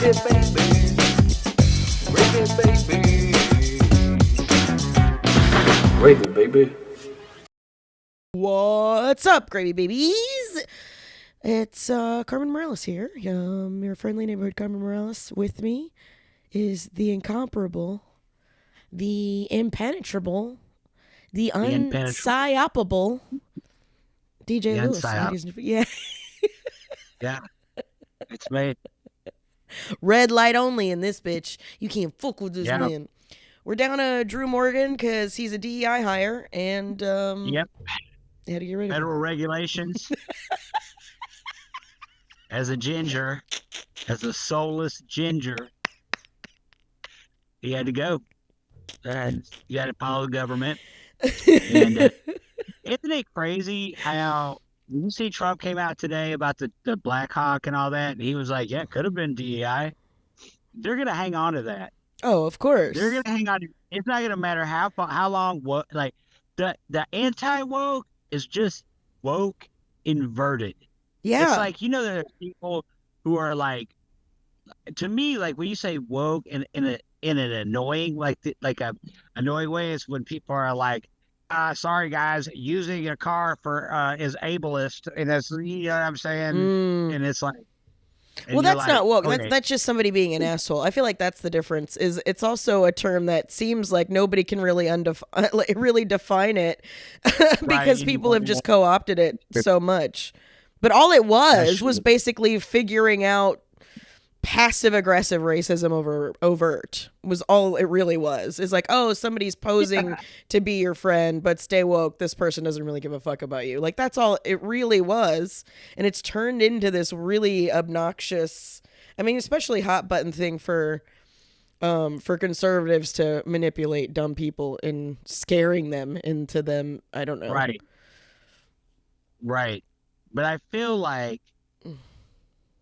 Gravy, baby. What's up, gravy babies? It's Carmen Morales here. Your friendly neighborhood Carmen Morales. With me is the incomparable, the impenetrable, the unpsyopable DJ Lewis. Yeah. Yeah. It's me. Red light only in this bitch. You can't fuck with this man. We're down to Drew Morgan because he's a DEI hire, and Yep. Had to get rid of Federal regulations. As a ginger, as a soulless ginger, he had to go. You had to follow the government. And isn't it crazy how you see Trump came out today about the Black Hawk and all that, and he was like, yeah, it could have been DEI. They're going to hang on to that. Oh, of course. They're going to hang on. It's not going to matter how long, like the anti-woke is just woke inverted. Yeah. It's like, there are people who are like, to me, like when you say woke in an annoying, like a annoying way, is when people are like, sorry guys, using a car for is ableist, and that's, you know what I'm saying? And it's like, well, that's not woke. Okay. That's just somebody being an asshole. I feel like that's the difference. Is it's also a term that seems like nobody can really really define it because people have just co-opted it so much. But all it was basically figuring out passive-aggressive racism over overt was all it really was. It's like, oh, somebody's posing to be your friend, but stay woke. This person doesn't really give a fuck about you. Like, that's all it really was. And it's turned into this really obnoxious, especially hot button thing for conservatives to manipulate dumb people and scaring them into them. I don't know. Right. But I feel like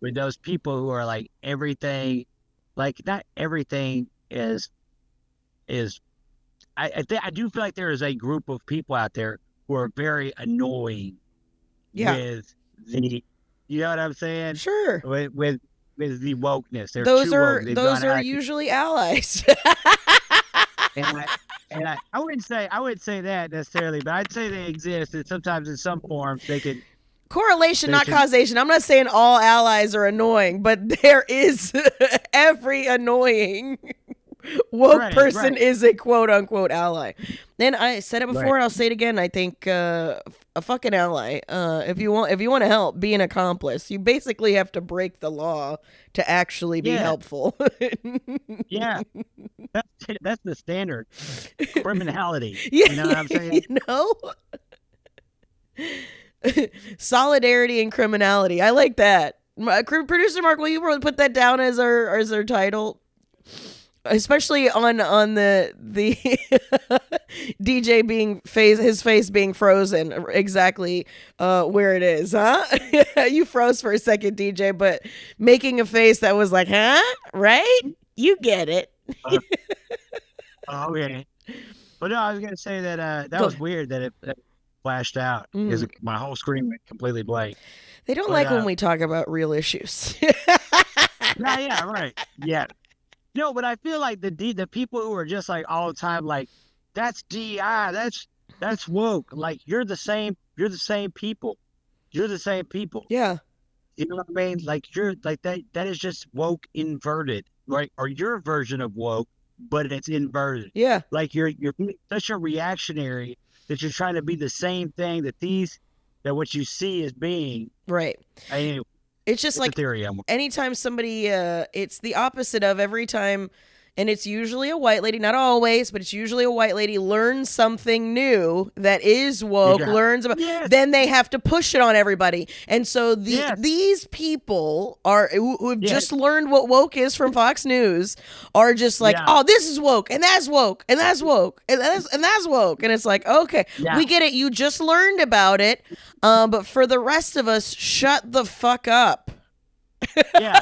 with those people who are like everything, like not everything is I do feel like there is a group of people out there who are very annoying with the, you know what I'm saying? Sure. With the wokeness. Those are usually allies. and I wouldn't say that necessarily, but I'd say they exist, and sometimes in some forms they could. Correlation, not causation. I'm not saying all allies are annoying, but there is every annoying woke person is a quote unquote ally. And I said it before, I'll say it again. I think a fucking ally. If you want to help, be an accomplice. You basically have to break the law to actually be helpful. Yeah, that's the standard. Criminality. Yeah, you know what I'm saying? Solidarity and criminality. I like that. Producer Mark, will you put that down as our title? Especially on the DJ being his face being frozen exactly where it is, huh? You froze for a second, DJ, but making a face that was like, huh? Right? You get it. Okay. But no, I was gonna say that was weird that it flashed out because my whole screen went completely blank. They don't like when we talk about real issues. Yeah, right. Yeah. No, but I feel like the people who are just like all the time, like, that's DI, that's woke. Like, you're the same people. You're the same people. Yeah. You know what I mean? Like, you're like that is just woke inverted, right? Or your version of woke, but it's inverted. Yeah. Like you're such a reactionary that you're trying to be the same thing that what you see as being. Right. Anyway, it's just like anytime somebody, it's the opposite of every time, and it's usually a white lady, not always, but it's usually a white lady learns something new that is woke, learns about, then they have to push it on everybody. And so these people who have just learned what woke is from Fox News are just like, oh, this is woke, and that's woke, and that's woke, and that's woke. And it's like, okay, we get it. You just learned about it. But for the rest of us, shut the fuck up.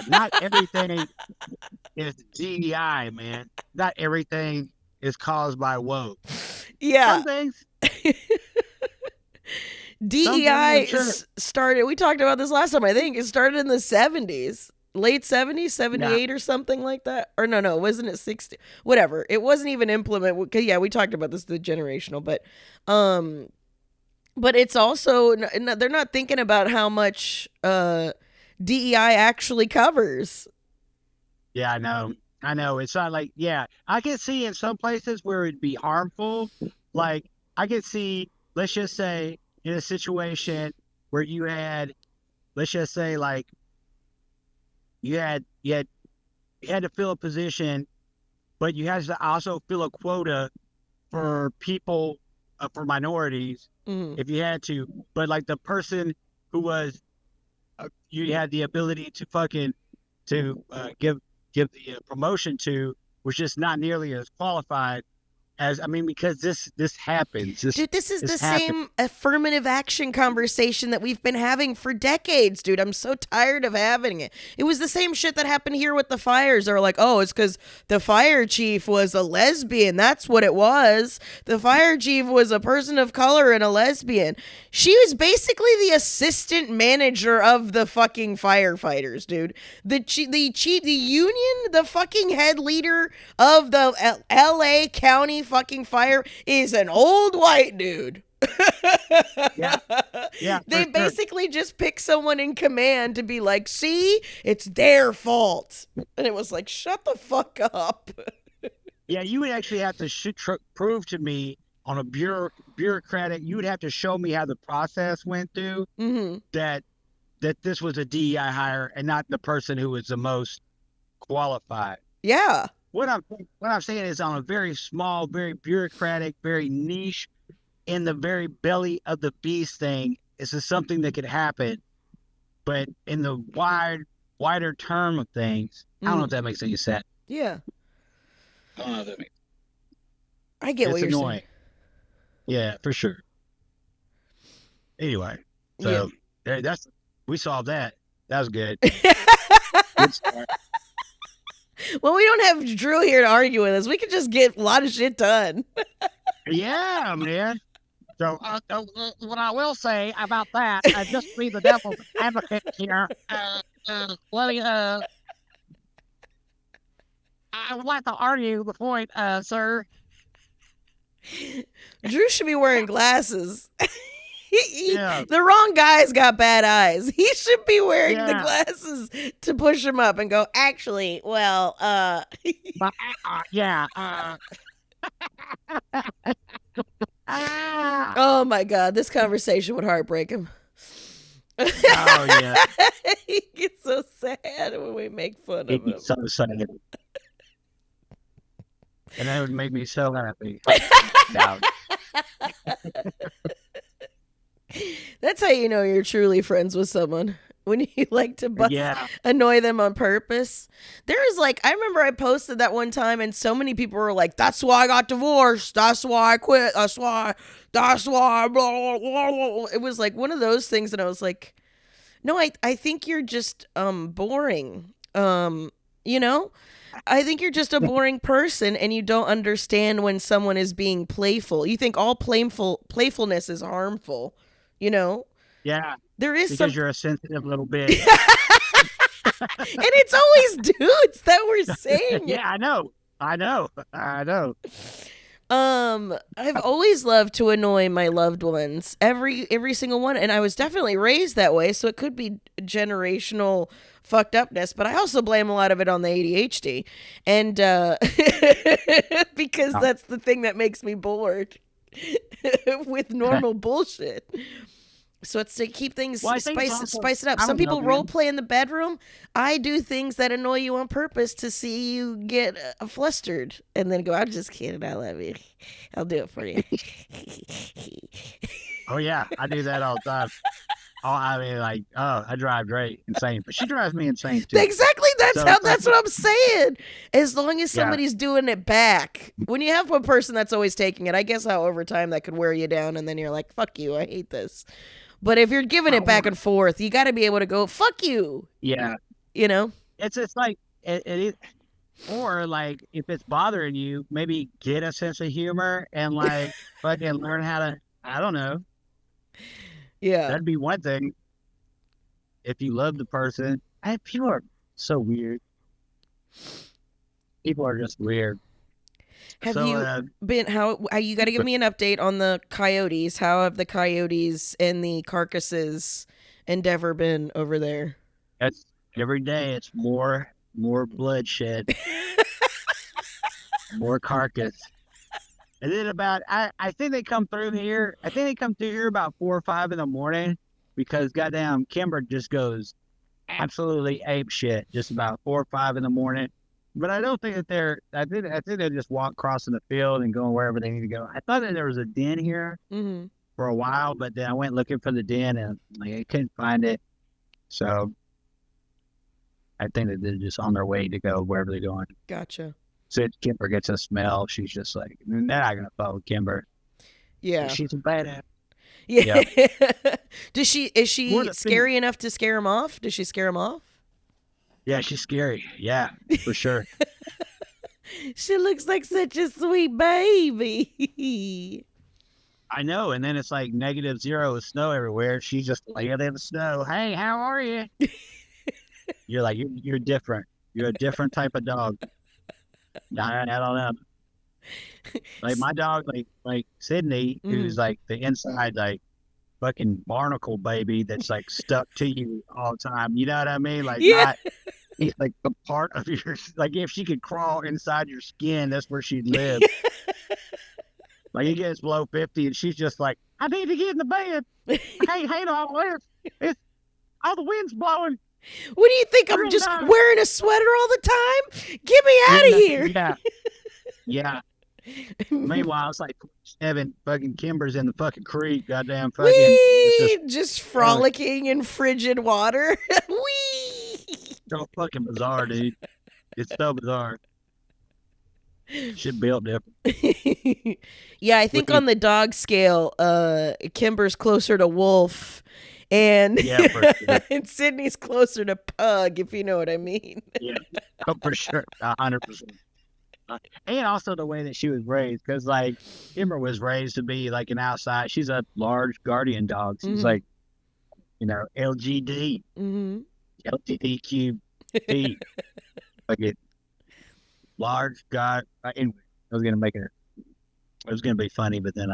Not everything is DEI, man. Not everything is caused by woke. Yeah. Some things. DEI started, we talked about this last time, I think. It started in the 70s. late 70s, 78 or something like that. Or no, wasn't it 60? Whatever. It wasn't even implemented. Yeah, we talked about this, the generational, but it's also, they're not thinking about how much DEI actually covers. Yeah, I know. It's not like, yeah, I can see in some places where it'd be harmful. Like, I could see, let's just say, in a situation where you had, let's just say, like, you had to fill a position, but you had to also fill a quota for people, for minorities, if you had to. But like the person who was, you had the ability to give the promotion to, was just not nearly as qualified as, I mean, because this happens. Dude, this is the same affirmative action conversation that we've been having for decades, dude. I'm so tired of having it. It was the same shit that happened here with the fires. They're like, oh, it's because the fire chief was a lesbian. That's what it was. The fire chief was a person of color and a lesbian. She was basically the assistant manager of the fucking firefighters, dude. The union, the fucking head leader of the LA County fucking fire is an old white dude. Yeah. They basically just pick someone in command to be like, see, it's their fault. And it was like, shut the fuck up. Yeah, you would actually have to prove to me on a bureaucratic, you would have to show me how the process went through, that this was a DEI hire and not the person who was the most qualified. Yeah. What I'm saying is, on a very small, very bureaucratic, very niche, in the very belly of the beast thing, this is something that could happen. But in the wider term of things, I don't know if that makes any sense. Yeah. I don't know if that makes sense. I get what you're annoying. saying. Yeah, for sure. Anyway, so we solved that. That was good. Good start. Well, we don't have Drew here to argue with us. We could just get a lot of shit done. Yeah, man. So what I will say about that, just be the devil's advocate here. I would like to argue the point, sir. Drew should be wearing glasses. The wrong guy's got bad eyes. He should be wearing the glasses to push him up and go, actually, well, Oh my God, this conversation would heartbreak him. Oh yeah. He gets so sad when we make fun of him. So sad. And that would make me so happy. That's how you know you're truly friends with someone. When you like to annoy them on purpose. There's like, I remember I posted that one time and so many people were like, that's why I got divorced. That's why I quit. That's why, blah, blah, blah, blah. It was like one of those things. And I was like, no, I think you're just boring. You know, I think you're just a boring person and you don't understand when someone is being playful. You think all playfulness is harmful, you know? Yeah. There is because you're a sensitive little bitch. And it's always dudes that we're saying. Yeah, I know. I've always loved to annoy my loved ones, every single one, and I was definitely raised that way, so it could be generational fucked upness, but I also blame a lot of it on the ADHD, and because that's the thing that makes me bored with normal bullshit. So it's to keep things spice it up. Some people role play in the bedroom. I do things that annoy you on purpose to see you get flustered, and then go, "I'm just kidding. I love you. I'll do it for you." Oh yeah, I do that all the time. I drive Dre insane, but she drives me insane too. Exactly. That's what I'm saying. As long as somebody's doing it back. When you have one person that's always taking it, I guess how over time that could wear you down, and then you're like, "Fuck you, I hate this." But if you're giving it back and forth, you got to be able to go, "Fuck you." Yeah. You know? It's like, it is, or like, if it's bothering you, maybe get a sense of humor and like fucking learn how to, I don't know. Yeah. That'd be one thing. If you love the person, people are So weird. People are just weird. Have you been, how you got to give me an update on the coyotes. How have the coyotes and the carcasses endeavor been over there? That's every day. It's more bloodshed, more carcass. And then I think they come through here. I think they come through here about 4 or 5 in the morning because goddamn Kimber just goes absolutely ape shit just about 4 or 5 in the morning. But I don't think that I think they just walk crossing the field and going wherever they need to go. I thought that there was a den here for a while, but then I went looking for the den and I couldn't find it. So I think that they're just on their way to go wherever they're going. Gotcha. So Kimber gets a smell. She's just like, they're not gonna follow Kimber. Yeah, she's a badass. Yeah. Is she scary enough to scare him off? Does she scare him off? Yeah, she's scary. Yeah, for sure. She looks like such a sweet baby. I know. And then it's like -0 with snow everywhere. She's just laying in the snow. Hey, how are you? You're like, you're different. You're a different type of dog. I don't know. Like my dog, like Sydney, who's like the inside, like fucking barnacle baby that's like stuck to you all the time. You know what I mean? Like, yeah. He's like a part of your, like if she could crawl inside your skin, that's where she'd live. Like it gets below 50 and she's just like, I need to get in the bed. Hey, no, all the wind's blowing. What do you think? I'm just wearing a sweater all the time? Get me out of here. Yeah. Yeah. Meanwhile, it's like 7 fucking Kimbers in the fucking creek. Goddamn fucking. Just frolicking in frigid water. Whee! So fucking bizarre, dude. It's so bizarre. Shit built different. Yeah, I think on the dog scale, Kimber's closer to wolf. And, yeah, for sure. And Sydney's closer to pug, if you know what I mean. Yeah, for sure. 100%. And also the way that she was raised, because like Kimber was raised to be like an outside. She's a large guardian dog. She's like, LGD, LGBTQ, like it, large guy. Anyway, I was gonna make it. It was gonna be funny, but then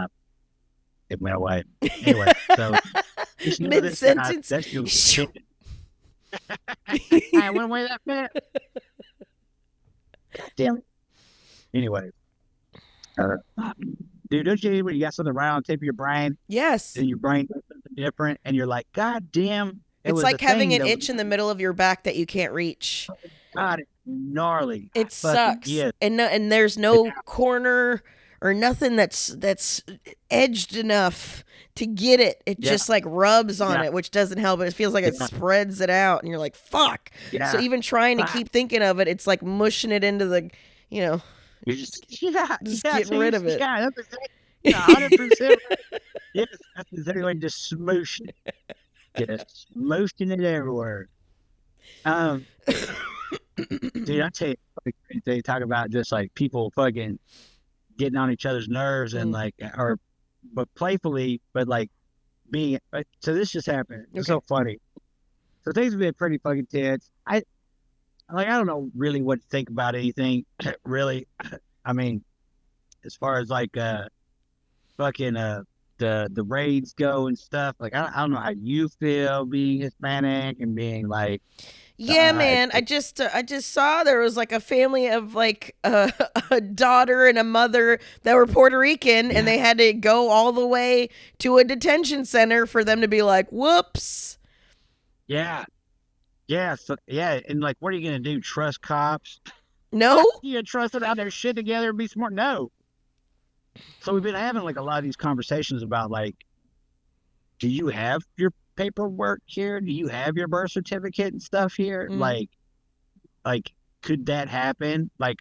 it went away. Anyway, so mid-sentence. I went away that fast. God damn it. Anyway, dude, don't you hate when you got something right on the tip of your brain? Yes. And your brain does something different, and you're like, God damn. It's like having an itch in the middle of your back that you can't reach. God, it's gnarly. It sucks. Yes. And there's no corner or nothing that's edged enough to get it. It just like rubs on it, which doesn't help. It feels like it spreads it out, and you're like, fuck. Yeah. So even trying to keep thinking of it, it's like mushing it into the, You're just getting rid of it. Yeah, that's exactly 100%. Yes, that's exactly like just smooshing it. Just smooshing it everywhere. Dude, I tell you, they talk about just like people fucking getting on each other's nerves and but playfully, but like being. So this just happened. It's so funny. So things have been pretty fucking tense. I don't know really what to think about anything. Really, I mean, as far as like fucking the raids go and stuff. Like I don't know how you feel being Hispanic and being like. Yeah, man. I just saw there was like a family of like a daughter and a mother that were Puerto Rican, and they had to go all the way to a detention center for them to be like, whoops. Yeah. Yeah. So, yeah. And like, what are you going to do? Trust cops? No. You going to trust them out there shit together and be smart? No. So we've been having like a lot of these conversations about like, do you have your paperwork here? Do you have your birth certificate and stuff here? Like, could that happen? Like,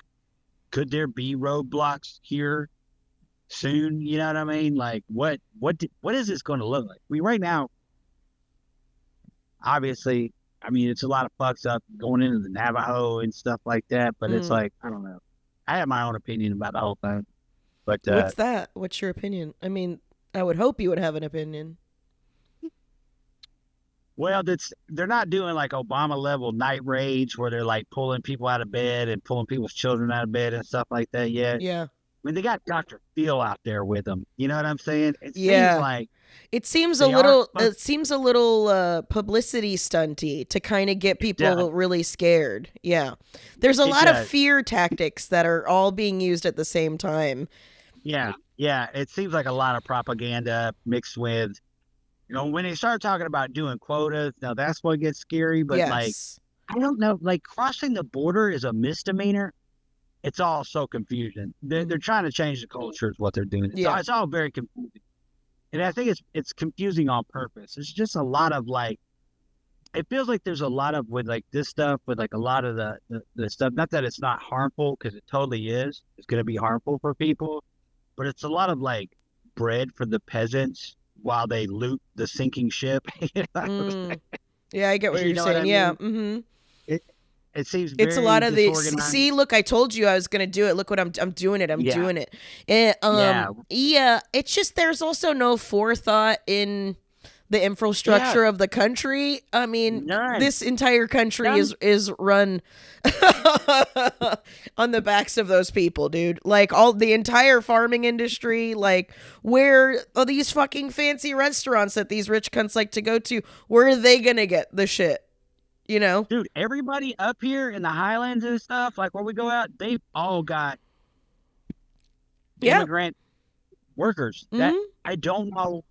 could there be roadblocks here soon? You know what I mean? Like, what is this going to look like? Right now, obviously, I mean, it's a lot of fucks up going into the Navajo and stuff like that, but it's like, I don't know. I have my own opinion about the whole thing. But what's that? What's your opinion? I mean, I would hope you would have an opinion. Well, they're not doing like Obama level night raids where they're like pulling people out of bed and pulling people's children out of bed and stuff like that yet. Yeah. I mean, they got Dr. Phil out there with them. You know what I'm saying? It seems Yeah. like it seems they are. it seems a little publicity stunty to kind of get people really scared. Yeah. There's a lot of fear tactics that are all being used at the same time. Yeah. Yeah. It seems like a lot of propaganda mixed with, when they start talking about doing quotas, now that's what gets scary. But like, I don't know, like crossing the border is a misdemeanor. It's all so confusing. They're trying to change the culture is what they're doing. It's all very confusing. And I think it's confusing on purpose. It's just a lot of like, it feels like there's a lot of with like this stuff, with like a lot of the stuff, not that it's not harmful, because it totally is. It's going to be harmful for people, but it's a lot of like bread for the peasants while they loot the sinking ship. Yeah, I get what you're saying. Yeah. Mm-hmm. It seems very it's a lot of the see. Look, I told you I was gonna do it. Look what I'm doing it. I'm doing it. And, yeah. It's just there's also no forethought in the infrastructure of the country. I mean, this entire country is run on the backs of those people, dude. Like the entire farming industry, like where are these fucking fancy restaurants that these rich cunts like to go to? Where are they gonna get the shit? Dude, everybody up here in the Highlands and stuff, like where we go out, they've all got immigrant workers. That I don't know.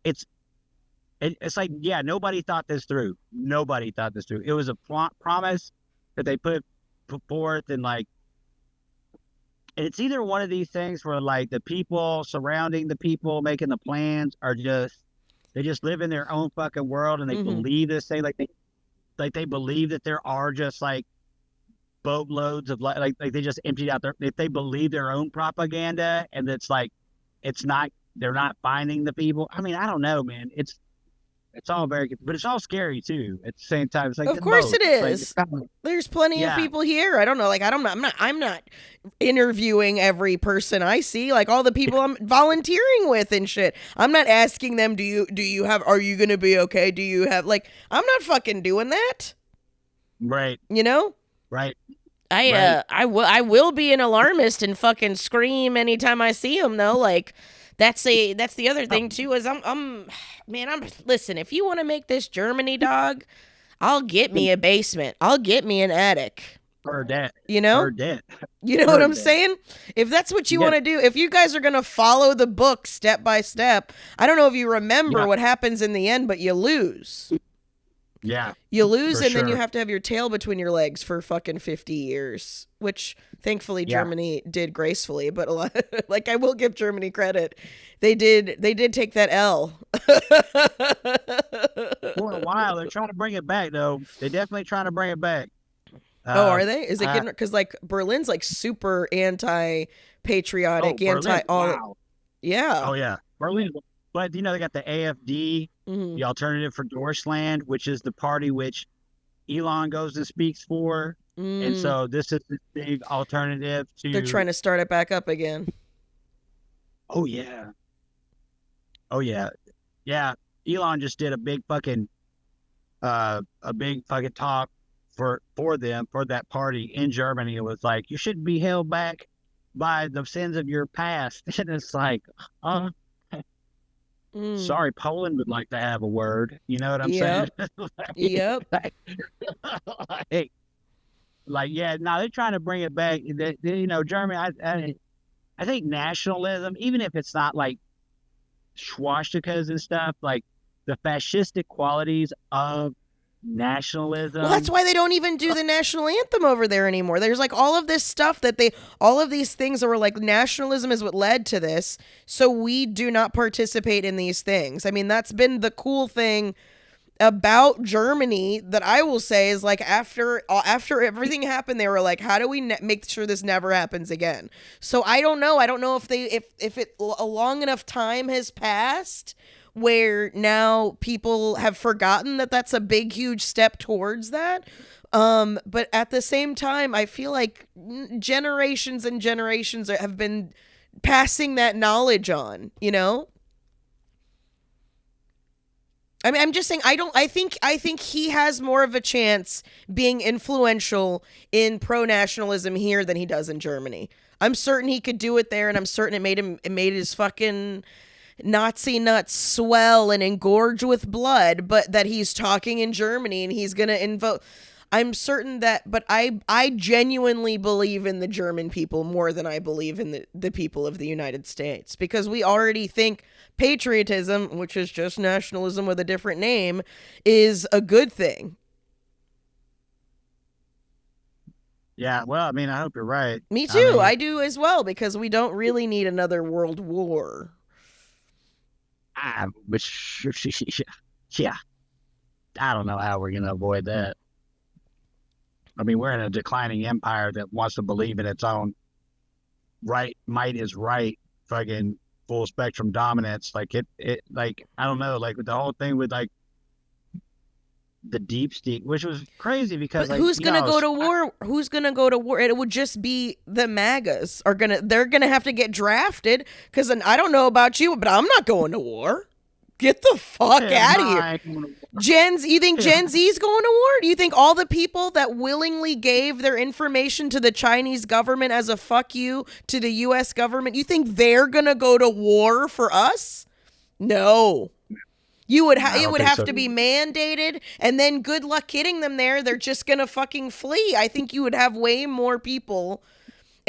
It's like, nobody thought this through. Nobody thought this through. It was a promise that they put forth, and like, it's either one of these things where like the people surrounding the people making the plans are they just live in their own fucking world, and they believe this thing, like they believe that there are just like boatloads of like they just emptied out they believe their own propaganda, and it's like they're not finding the people. I mean, I don't know, man. It's all very, but it's all scary too. At the same time, it's like, of course it is. Like, there's plenty of people here. I don't know. Like, I'm not interviewing every person I see. Like all the people I'm volunteering with and shit. I'm not asking them, are you going to be okay? Do you have I'm not fucking doing that. Right. Right. I will be an alarmist and fucking scream anytime I see them though. Like, that's the other thing too, is listen, if you want to make this Germany, dog, I'll get me a basement. I'll get me an attic. Or debt. Or debt. You know what I'm saying? If that's what you want to do, if you guys are going to follow the book step by step, I don't know if you remember what happens in the end, but you lose. Yeah. You lose, and then you have to have your tail between your legs for fucking 50 years, which thankfully Germany did gracefully, but a lot, like, I will give Germany credit. They did take that L. For a while, they're trying to bring it back, though. They're definitely trying to bring it back. Are they? Is it getting, because like Berlin's like super anti-patriotic, wow. Yeah. Oh yeah, Berlin. But they got the AfD, the Alternative for Deutschland, which is the party which Elon goes and speaks for. And so this is the big alternative to. They're trying to start it back up again. Oh yeah. Yeah. Elon just did a big fucking talk for them, for that party in Germany. It was like, you shouldn't be held back by the sins of your past. And it's like, sorry, Poland would like to have a word. You know what I'm saying? Yep. They're trying to bring it back. Germany, I think nationalism, even if it's not like swastikas and stuff, like the fascistic qualities of nationalism. Well, that's why they don't even do the national anthem over there anymore. There's like all of this stuff all of these things that were like, nationalism is what led to this. So we do not participate in these things. I mean, that's been the cool thing about Germany that I will say is like, after everything happened, they were like, how do we make sure this never happens again? So I don't know if a long enough time has passed where now people have forgotten that that's a big, huge step towards that. But at the same time, I feel like generations and generations have been passing that knowledge on, I mean, I'm just saying, I think he has more of a chance being influential in pro-nationalism here than he does in Germany. I'm certain he could do it there, and I'm certain it made his fucking Nazi nuts swell and engorge with blood, but that he's talking in Germany and he's going to invoke. I'm certain that, but I genuinely believe in the German people more than I believe in the people of the United States, because we already think patriotism, which is just nationalism with a different name, is a good thing. Yeah, well, I mean, I hope you're right. Me too. I do as well, because we don't really need another world war. Yeah. I don't know how we're going to avoid that. I mean, we're in a declining empire that wants to believe in its own right, might is right, fucking full spectrum dominance. Like it like, I don't know, like with the whole thing with like the deep state, which was crazy because like, who's gonna go to war? Who's gonna go to war? It would just be the MAGAs they're gonna have to get drafted, because I don't know about you, but I'm not going to war. Get the fuck out of here. You think Gen Z's going to war? Do you think all the people that willingly gave their information to the Chinese government as a fuck you to the US government, you think they're going to go to war for us? No. It would have to be mandated, and then good luck getting them there. They're just going to fucking flee. I think you would have way more people.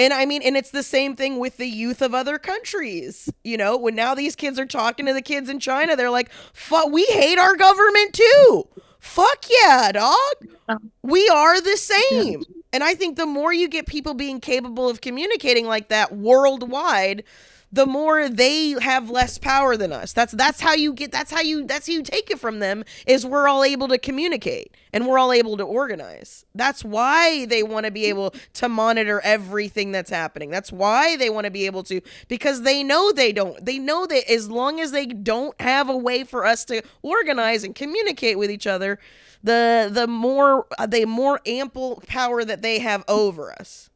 And I mean, and it's the same thing with the youth of other countries. You know, when now these kids are talking to the kids in China, they're like, fuck, we hate our government too. Fuck yeah, dog. We are the same. And I think the more you get people being capable of communicating like that worldwide, the more they have less power than us. That's how you take it from them, is we're all able to communicate and we're all able to organize. That's why they want to be able to monitor everything that's happening. That's why they want to be able to, because they know that as long as they don't have a way for us to organize and communicate with each other, the more ample power that they have over us.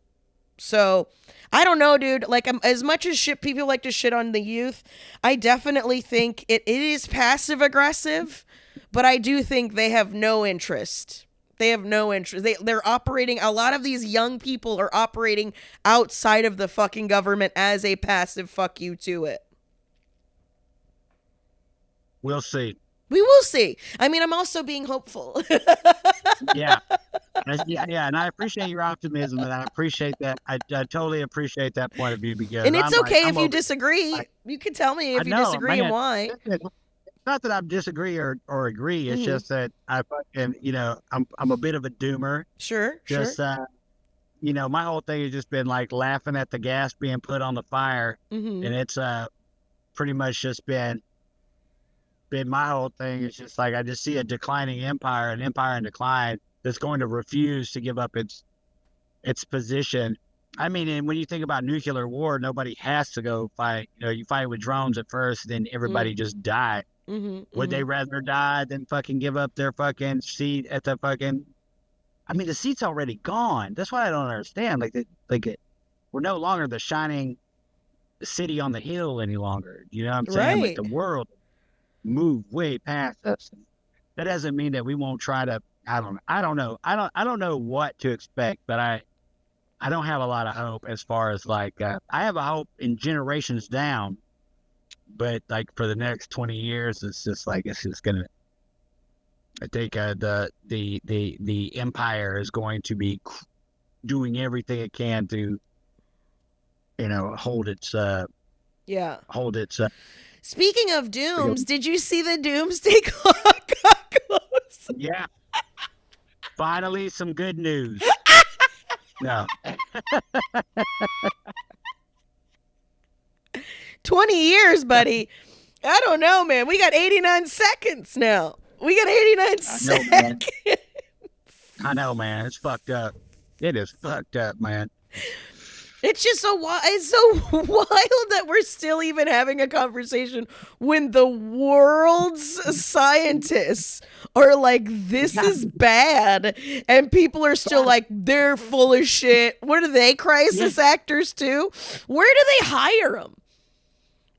So I don't know, dude. Like, as much as people like to shit on the youth, I definitely think it is passive aggressive, but I do think they have no interest. They have no interest. They're operating. A lot of these young people are operating outside of the fucking government as a passive fuck you to it. We'll see. We will see. I mean, I'm also being hopeful. Yeah, and I appreciate your optimism, and I appreciate that. I totally appreciate that point of view, because and it's okay if you disagree. You can tell me if you disagree and why. It's not that I disagree or agree. It's just that I fucking, I'm a bit of a doomer. Sure. My whole thing has just been like laughing at the gas being put on the fire, and it's pretty much just been my whole thing. It's just like I just see a declining empire, an empire in decline that's going to refuse to give up its position. I mean, and when you think about nuclear war, nobody has to go fight. You fight with drones at first, then everybody just die. Would they rather die than fucking give up their fucking seat at the fucking? I mean, the seat's already gone. That's what I don't understand. We're no longer the shining city on the hill any longer. You know what I'm saying? Right. Like, the world move way past us. That doesn't mean that we won't try to. I don't know. I don't know what to expect, but I don't have a lot of hope as far as like I have a hope in generations down, but like for the next 20 years, it's just gonna. I think the empire is going to be doing everything it can to, hold its. Hold its. Speaking of dooms, did you see the doomsday clock got close? Yeah. Finally, some good news. No. 20 years, buddy. I don't know, man. We got 89 seconds now. We got 89 seconds. I know, man. It's fucked up. It is fucked up, man. It's just so wild that we're still even having a conversation when the world's scientists are like, this is bad, and people are still like, they're full of shit. What are they, crisis actors too? Where do they hire them?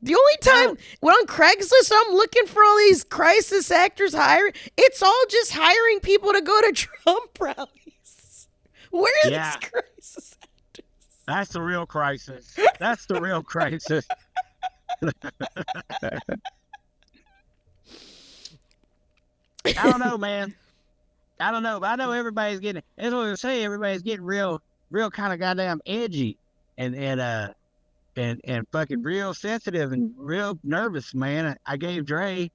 The only time when on Craigslist I'm looking for all these crisis actors hiring, it's all just hiring people to go to Trump rallies. Where are these crisis actors? That's the real crisis. That's the real crisis. I don't know, man. I don't know, but I know everybody's getting. As I was saying, everybody's getting real kind of goddamn edgy, and fucking real sensitive and real nervous, man. I gave Dre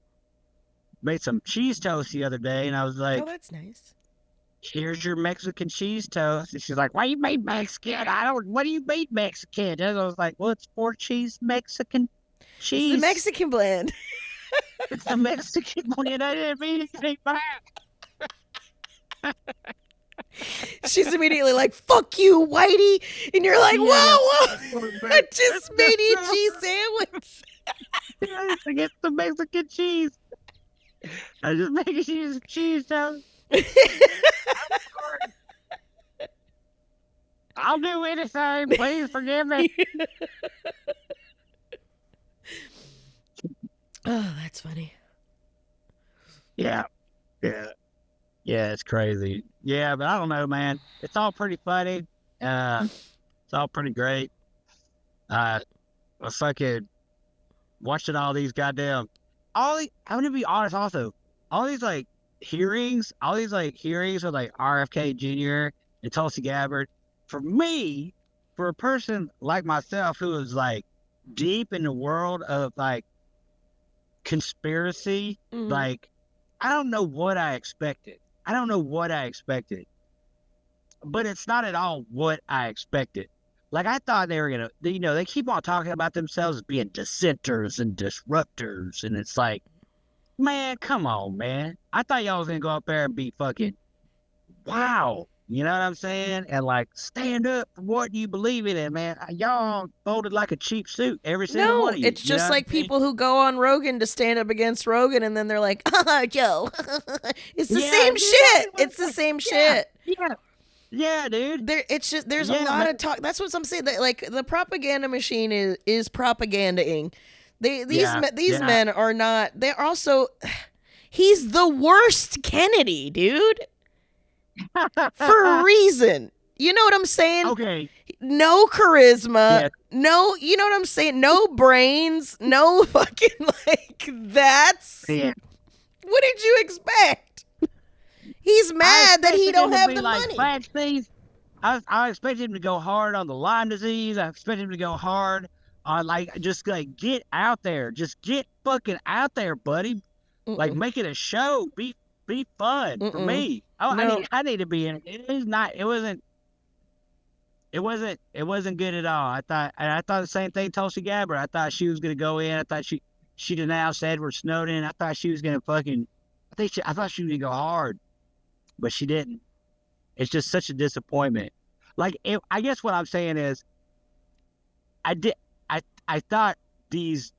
made some cheese toast the other day, and I was like, "Oh, that's nice. Here's your Mexican cheese toast." And she's like, "Why you made Mexican? What do you mean Mexican?" And I was like, "Well, it's 4-cheese Mexican cheese. It's the Mexican blend." It's the Mexican blend. I didn't mean anything bad. She's immediately like, "Fuck you, Whitey," and you're like, "Whoa, I just made you a cheese sandwich." I get the Mexican cheese. I just make a cheese toast. I'll do anything. Please forgive me. Oh, that's funny. Yeah. It's crazy. Yeah, but I don't know, man. It's all pretty funny. It's all pretty great. I fucking watching all these goddamn. I'm gonna be honest. Also, all these hearings with RFK Jr. and Tulsi Gabbard. For me, for a person like myself who is deep in the world of conspiracy, I don't know what I expected. But it's not at all what I expected. I thought they were going to, they keep on talking about themselves as being dissenters and disruptors. And it's like, man, come on, man. I thought y'all was going to go up there and be fucking, wow. You know what I'm saying? And stand up for what you believe in it, man. Y'all folded like a cheap suit, every single one of you. It's just like people who go on Rogan to stand up against Rogan, and then they're like, Joe, it's the same shit. It's the same shit. Yeah, dude. There's a lot of talk. That's what I'm saying. That, the propaganda machine is propagandaing. These men are not. They're also. He's the worst Kennedy, dude. For a reason. You know what I'm saying? Okay. No charisma. Yeah. No, you know what I'm saying? No brains. No fucking that's. Yeah. What did you expect? He's mad that he don't have the money. Things. I expect him to go hard on the Lyme disease. I expect him to go hard on get out there. Just get fucking out there, buddy. Make it a show. Be fun for me. I need to be in it. It wasn't good at all. I thought the same thing. Tulsi Gabbard. I thought she was gonna go in. I thought she denounced Edward Snowden. I thought she was gonna I thought she was gonna go hard, but she didn't. It's just such a disappointment. I guess what I'm saying is, I thought these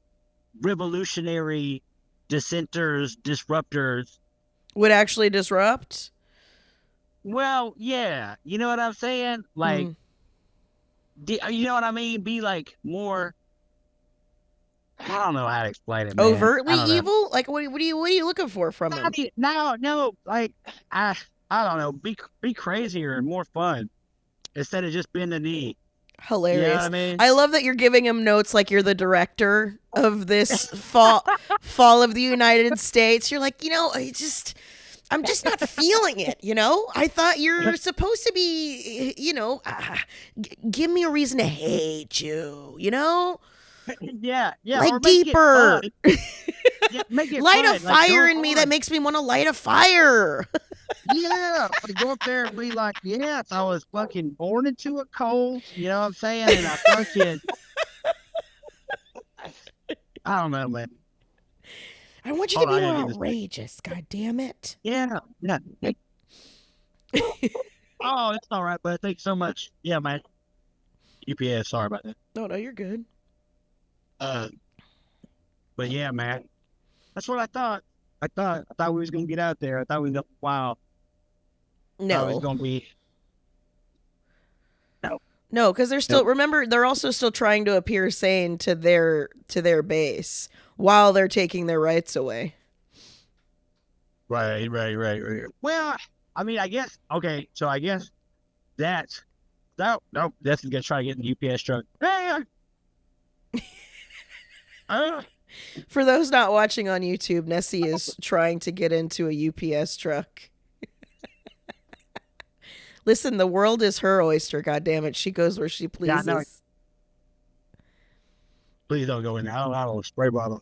revolutionary dissenters, disruptors would actually disrupt. Well, yeah, you know what I'm saying? You know what I mean? Be more. I don't know how to explain it. Man. Overtly evil? What are you looking for from him? No. I don't know. Be crazier and more fun instead of just bend the knee. Hilarious. You know what I mean? I love that you're giving him notes like you're the director of this fall of the United States. You're like, I'm just not feeling it, I thought you're supposed to be, give me a reason to hate you, Yeah. Like deeper. Make it light fun. a fire in me that makes me want to light a fire. Yeah, go up there and be like, yes, I was fucking born into a cold, you know what I'm saying? And I fucking, I don't know, man. I want you to be more outrageous, god damn it. Yeah. Oh, it's all right, but thanks so much. Yeah, man. UPS, sorry about that. No, you're good. But yeah, man. That's what I thought. I thought we was gonna get out there. I thought we was wow. No. It was gonna be. No. No, because they're still remember they're also still trying to appear sane to their base while they're taking their rights away. Right. Well, I mean, I guess so I guess that's no, that's gonna try to get in the UPS truck. For those not watching on YouTube, Nessie is trying to get into a UPS truck. Listen, the world is her oyster, goddammit. She goes where she pleases. Yeah, no. Please don't go in there. I don't have a spray bottle.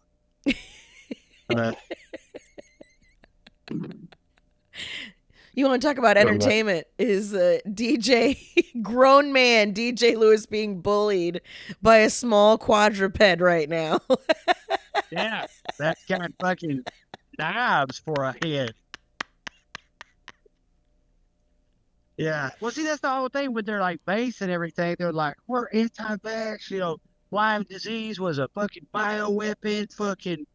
You want to talk about entertainment? Is DJ, grown man DJ Lewis being bullied by a small quadruped right now? Yeah, that's got fucking knives for a head. Yeah. Well, see, that's the whole thing with their like base and everything. They're like, we're anti-vax, Lyme disease was a fucking bioweapon, fucking,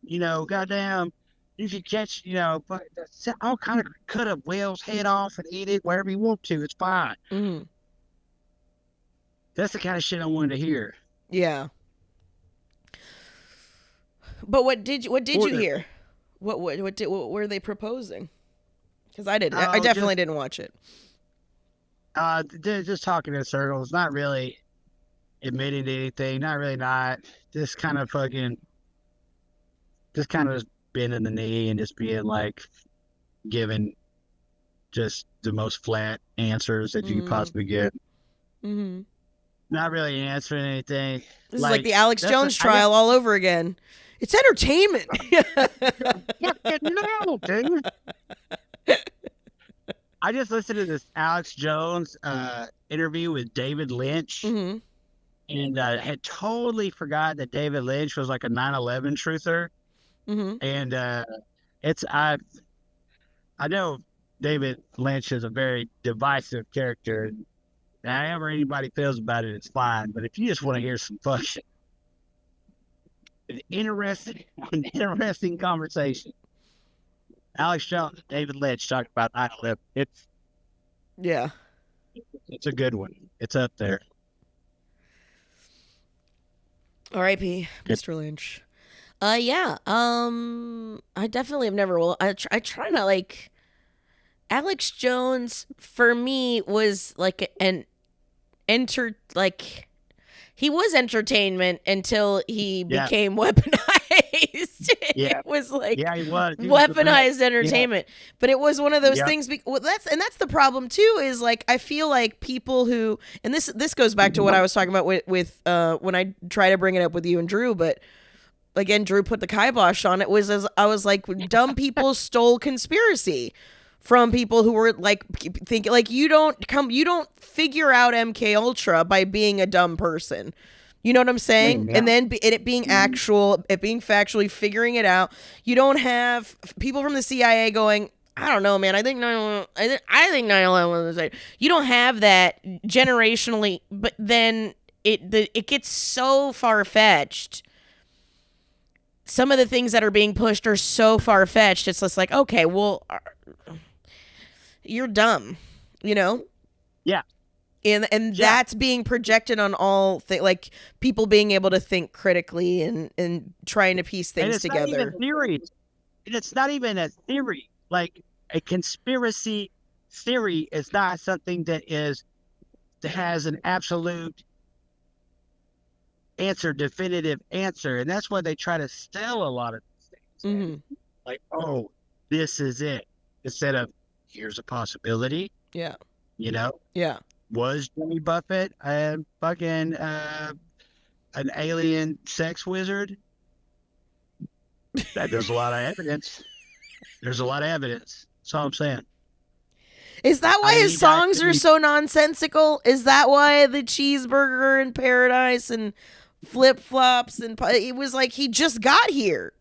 goddamn, you could catch, all kind of cut a whale's head off and eat it wherever you want to. It's fine. Mm-hmm. That's the kind of shit I wanted to hear. Yeah. But what did you hear? What were they proposing? Because I definitely didn't watch it. They're just talking in circles, not really admitting to anything, just kind of bending the knee and just being like giving just the most flat answers that you could possibly get. Mm-hmm. Not really answering anything. This is like the Alex Jones trial all over again. It's entertainment. No, dude. I just listened to this Alex Jones interview with David Lynch, mm-hmm. and had totally forgot that David Lynch was like a 9/11 truther. Mm-hmm. And I know David Lynch is a very divisive character. And however anybody feels about it, it's fine. But if you just want to hear some fucking an interesting conversation. Alex Jones, David Lynch talked about 9/11. It's a good one. It's up there. R.I.P. Mr. Lynch. I definitely have never. Well, I try not like. Alex Jones for me was like he was entertainment until he became weaponized. Yeah. It was like he was weaponized entertainment. Yeah. But it was one of those things. That's the problem too. Is like I feel like people who, and this goes back to what I was talking about with when I try to bring it up with you and Drew, but again, Drew put the kibosh on it. I was like, dumb people stole conspiracy from people who were like thinking like you don't figure out MK Ultra by being a dumb person. You know what I'm saying? Yeah. And then it being factually figuring it out. You don't have people from the CIA going, I don't know, man. I think 9/11 was right. You don't have that generationally, but then it gets so far fetched. Some of the things that are being pushed are so far fetched. It's just like, okay, well, you're dumb, Yeah. And that's being projected on all like people being able to think critically and trying to piece things together. Not even theory. It's not even a theory. Like a conspiracy theory is not something that has an absolute answer, definitive answer, and that's why they try to sell a lot of things. Mm-hmm. Like, oh, this is it, instead of here's a possibility. Yeah. Yeah. Was Jimmy Buffett an alien sex wizard? There's a lot of evidence. That's all I'm saying. Is that why his songs are so nonsensical? Is that why the cheeseburger in paradise and flip-flops and it was like he just got here?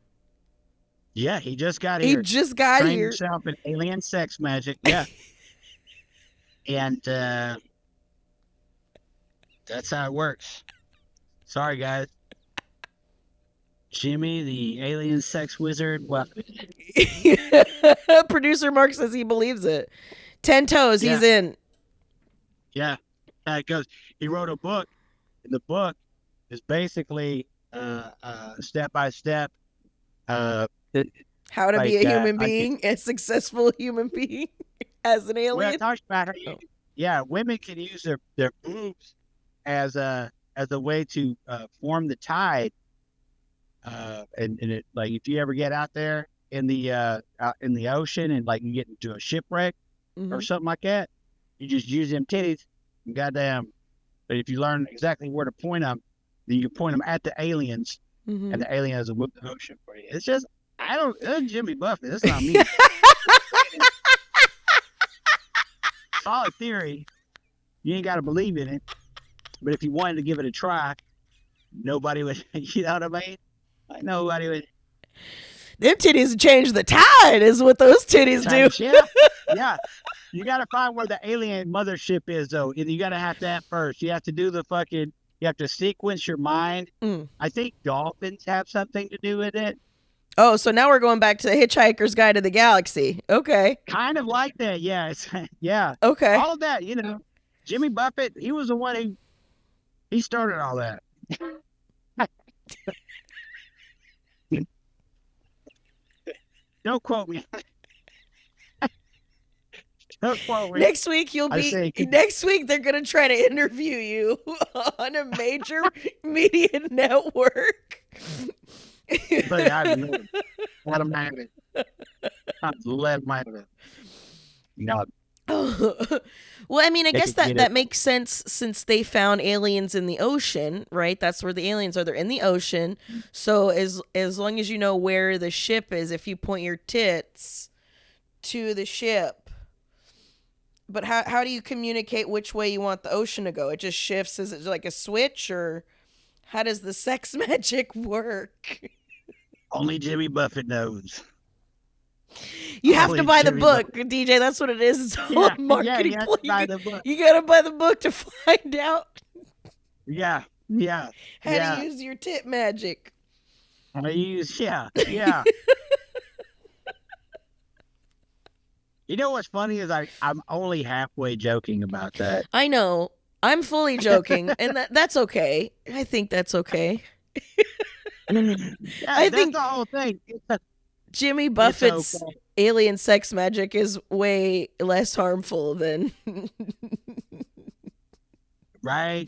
Yeah, he just got here. Trained himself in alien sex magic. Yeah. And that's how it works. Sorry, guys. Jimmy, the alien sex wizard. Well, Producer Mark says he believes it. 10 toes, he's in. Yeah. Because he wrote a book, and the book is basically step by step. How to be a human being, a successful human being as an alien. Well, it talks about how women can use their boobs as a way to form the tide. And it, like, if you ever get out there in the ocean and like you get into a shipwreck or something like that, you just use them titties. And goddamn, but if you learn exactly where to point them, then you point them at the aliens, and the aliens will whip the ocean for you. It's just Jimmy Buffett. That's not me. Solid theory. You ain't got to believe in it, but if you wanted to give it a try, nobody would. You know what I mean? Like nobody would. Them titties change the tide, is what those titties do. Yeah. You got to find where the alien mothership is, though. And you got to have that first. You have to do you have to sequence your mind. I think dolphins have something to do with it. Oh, so now we're going back to the Hitchhiker's Guide to the Galaxy. Okay. Kind of like that, yeah. Yeah. Okay. All of that, Jimmy Buffett, he was the one he started all that. Don't quote me. Don't quote me. Next week next week they're gonna try to interview you on a major media network. But I let them have it. Let them have it. No. Well, I mean, I guess that makes sense since they found aliens in the ocean, right? That's where the aliens are. They're in the ocean. So as long as you know where the ship is, if you point your tits to the ship. But how do you communicate which way you want the ocean to go? It just shifts. Is it like a switch, or how does the sex magic work? Only Jimmy Buffett knows. You have to buy the book, DJ. That's what it is. It's all a marketing play. You gotta buy the book to find out. Yeah. How to use your tit magic. Yeah. You know what's funny is I'm only halfway joking about that. I know. I'm fully joking, and that's okay. I think that's okay. I think the whole thing. Jimmy Buffett's alien sex magic is way less harmful than right.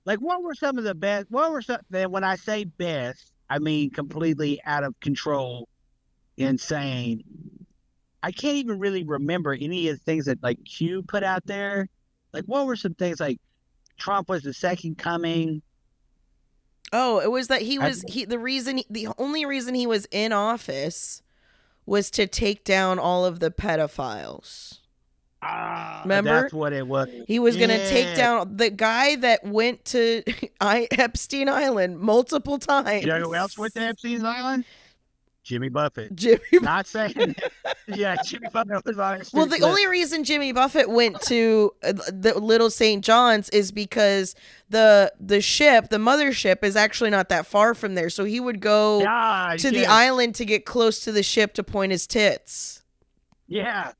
Like, what were some of the best? When I say best, I mean completely out of control, insane. I can't even really remember any of the things that like Q put out there. Like, what were some things like Trump was the second coming? Oh, it was that the only reason he was in office was to take down all of the pedophiles. Remember? That's what it was. He was going to take down the guy that went to Epstein Island multiple times. You know who else went to Epstein Island? Jimmy Buffett. Not saying yeah, Jimmy Buffett was on it. Well, the only reason Jimmy Buffett went to the Little St. John's is because the mothership is actually not that far from there. So he would go to the island to get close to the ship to point his tits. Yeah.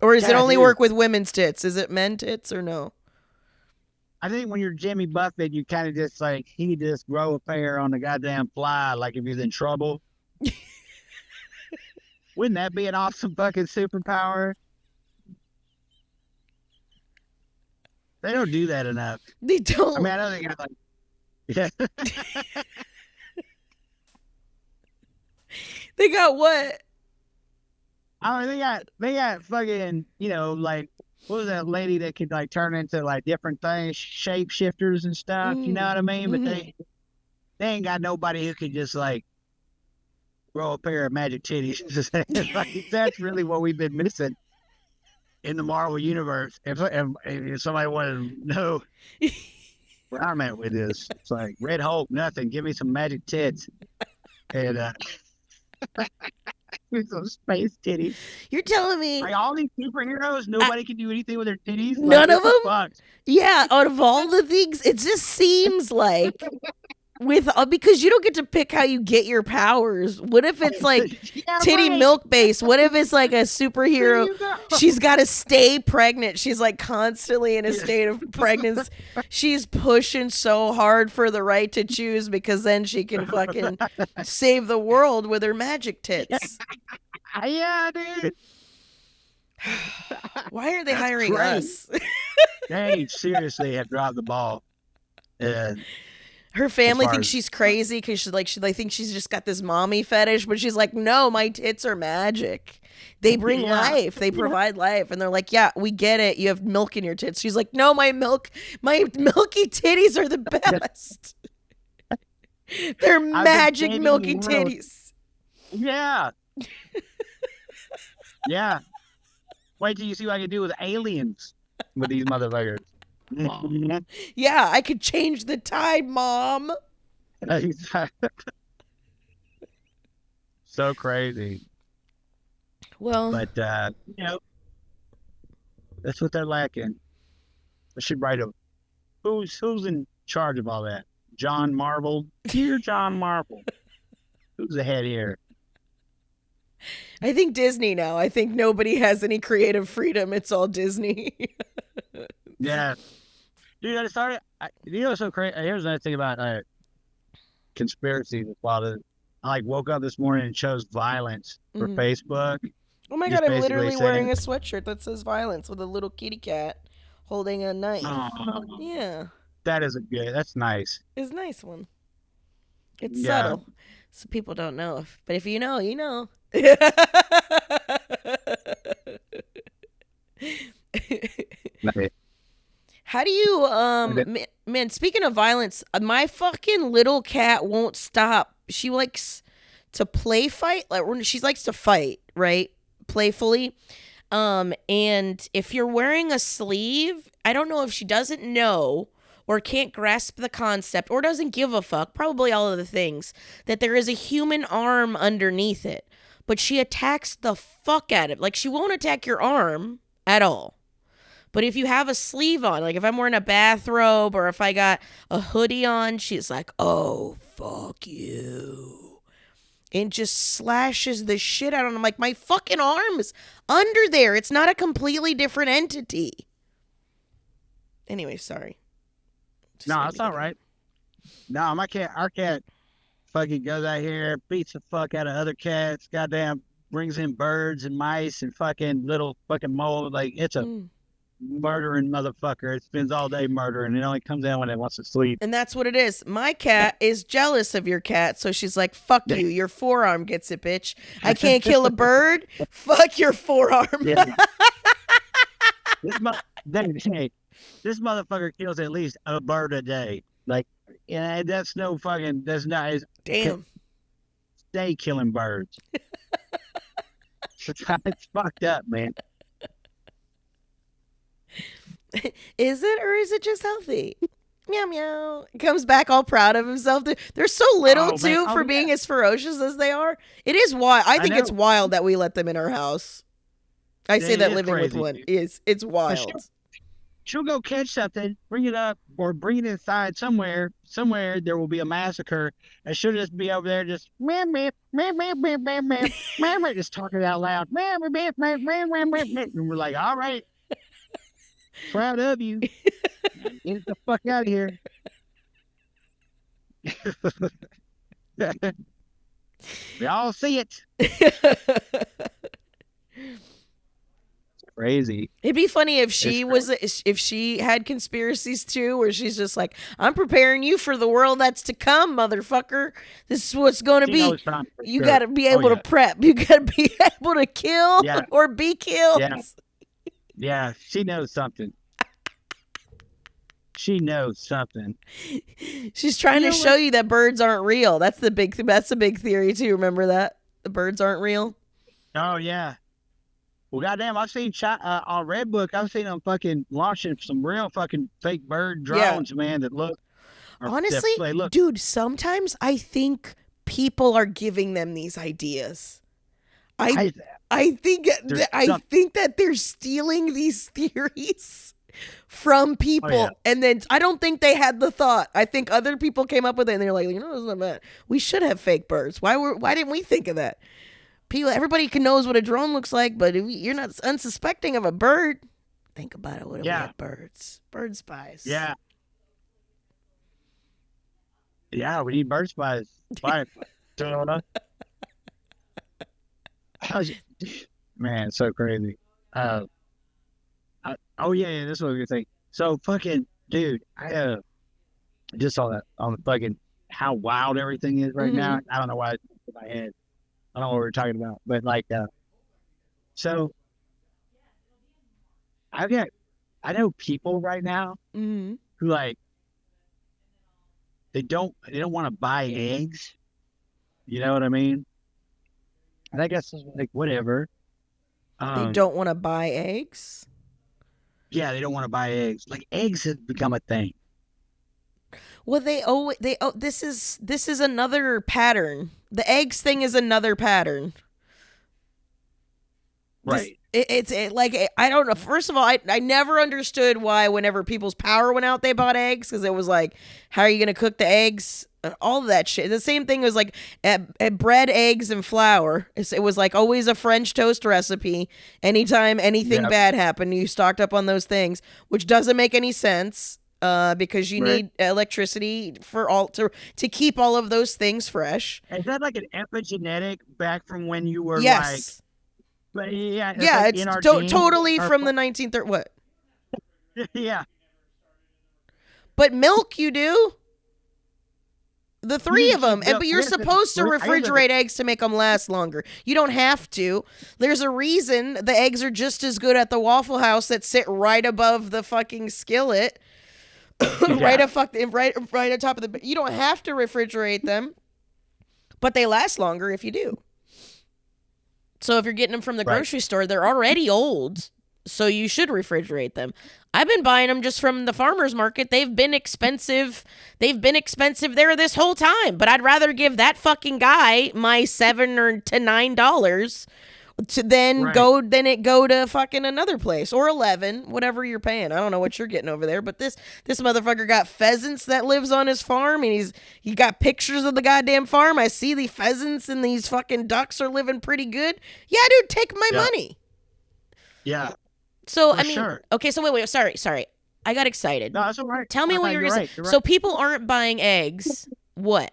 Or does it only work with women's tits? Is it men tits or no? I think when you're Jimmy Buffett, you kind of just like, he just grow a pair on the goddamn fly, like if he's in trouble. Wouldn't that be an awesome fucking superpower? They don't do that enough. They don't. I mean, I know they got like, yeah. They got what? I mean, they got fucking, like, what was that lady that could like turn into like different things, shapeshifters and stuff? You know what I mean? But they ain't got nobody who could just like grow a pair of magic titties. Like, that's really what we've been missing in the Marvel universe. If somebody wanted to know where I'm at with this, it's like Red Hulk, nothing. Give me some magic tits and some space titties. You're telling me like all these superheroes, nobody can do anything with their titties? None like, of them? Fuck? Yeah, out of all the things, it just seems like because you don't get to pick how you get your powers. What if it's like titty milk based? What if it's like a superhero? She's got to stay pregnant. She's like constantly in a state of pregnancy. She's pushing so hard for the right to choose because then she can fucking save the world with her magic tits. Yeah, dude. Why are they hiring us? They seriously have dropped the ball. Her family thinks she's crazy because they think she's just got this mommy fetish, but she's like, no, my tits are magic. They bring life. They provide life. And they're like, yeah, we get it. You have milk in your tits. She's like, no, my milky titties are the best. They're magic milky titties. Yeah. Yeah. Wait till you see what I can do with aliens with these motherfuckers. Yeah, I could change the tide, Mom. So crazy. Well, but that's what they're lacking. I should write who's in charge of all that? John Marvel. Dear John Marvel. Who's the head here? I think Disney now. I think nobody has any creative freedom. It's all Disney. Yeah. Dude, I started, you know what's so crazy? Here's another thing about conspiracies. I woke up this morning and chose violence for Facebook. Oh my God, I'm literally wearing a sweatshirt that says violence with a little kitty cat holding a knife. Yeah. That's nice. It's a nice one. It's subtle. So people don't know. But if you know, you know. How do you, man, speaking of violence, my fucking little cat won't stop. She likes to play fight. She likes to fight, right? Playfully. And if you're wearing a sleeve, I don't know if she doesn't know or can't grasp the concept or doesn't give a fuck, probably all of the things, that there is a human arm underneath it. But she attacks the fuck out of it. Like, she won't attack your arm at all. But if you have a sleeve on, like if I'm wearing a bathrobe or if I got a hoodie on, she's like, oh, fuck you. And just slashes the shit out of him. I'm like, my fucking arm is under there. It's not a completely different entity. Anyway, sorry. No, that's all right. No, our cat fucking goes out here, beats the fuck out of other cats, goddamn brings in birds and mice and fucking little fucking moles. Like, it's a murdering motherfucker. It spends all day murdering. It only comes in when it wants to sleep. And that's what it is. My cat is jealous of your cat, so she's like, fuck you. Your forearm gets it, bitch. I can't kill a bird. Fuck your forearm. Yeah. This motherfucker kills at least a bird a day. Like, yeah, that's no fucking, that's not. Damn. Stay killing birds. It's fucked up, man. Is it, or is it just healthy? Meow meow. Comes back all proud of himself. They're so little for being as ferocious as they are. It is wild. I think it's wild that we let them in our house. I say that living with one it's wild. She'll go catch something, bring it up, or bring it inside somewhere. Somewhere there will be a massacre, and she'll just be over there just meow meow meow meow meow meow meow meow, just talking out loud. Meow meow meow meow meow meow. And we're like, all right. Proud of you. Get the fuck out of here. We all see it. Crazy. It'd be funny if she had conspiracies too, where she's just like, I'm preparing you for the world that's to come, motherfucker. This is what's going to be. You got to be able to prep. You got to be able to kill or be killed. Yeah, she knows something. She knows something. She's trying to show you that birds aren't real. That's the big theory too. Remember that? The birds aren't real. Oh yeah. Well, goddamn, I've seen on Redbook. I've seen them fucking launching some real fucking fake bird drones, man. That look. Honestly, dude, sometimes I think people are giving them these ideas. I think that they're stealing these theories from people. And then I don't think they had the thought. I think other people came up with it and they're like, it's not bad. We should have fake birds. Why didn't we think of that? Everybody knows what a drone looks like, but if you're not unsuspecting of a bird, think about it. What if we had birds? Bird spies. Yeah. Yeah, we need bird spies. Fine. Man, so crazy. This was a good thing. So fucking dude, I just saw that on the fucking how wild everything is right now. I don't know why it's in my head. I don't know what we're talking about, but like, so I know people right now who like they don't want to buy eggs. You know what I mean? And I guess like whatever. They don't want to buy eggs. Yeah, they don't want to buy eggs. Like eggs have become a thing. Well, this is another pattern. The eggs thing is another pattern. Right. It's I don't know. First of all, I never understood why whenever people's power went out, they bought eggs, because it was like, how are you going to cook the eggs? All of that shit. The same thing was like at bread, eggs, and flour. It was like always a French toast recipe. Anytime anything bad happened, you stocked up on those things, which doesn't make any sense because you need electricity for to keep all of those things fresh. Is that like an epigenetic back from when you were yes. But yeah, it's like totally from the 1930s. What? Yeah. But milk, you do. The three of them. But you're supposed to refrigerate eggs to make them last longer. You don't have to. There's a reason the eggs are just as good at the Waffle House that sit right above the fucking skillet. right on top of the... You don't have to refrigerate them. But they last longer if you do. So if you're getting them from the grocery store, they're already old. So you should refrigerate them. I've been buying them just from the farmer's market. They've been expensive. They've been expensive there this whole time. But I'd rather give that fucking guy my $7 to $9 than go to fucking another place, or 11, whatever you're paying. I don't know what you're getting over there, but this motherfucker got pheasants that lives on his farm, and he got pictures of the goddamn farm. I see the pheasants and these fucking ducks are living pretty good. Yeah, dude, take my money. Yeah. So, I mean, okay, so wait, sorry. I got excited. No, that's all right. Tell me what you're going to say. So people aren't buying eggs. What?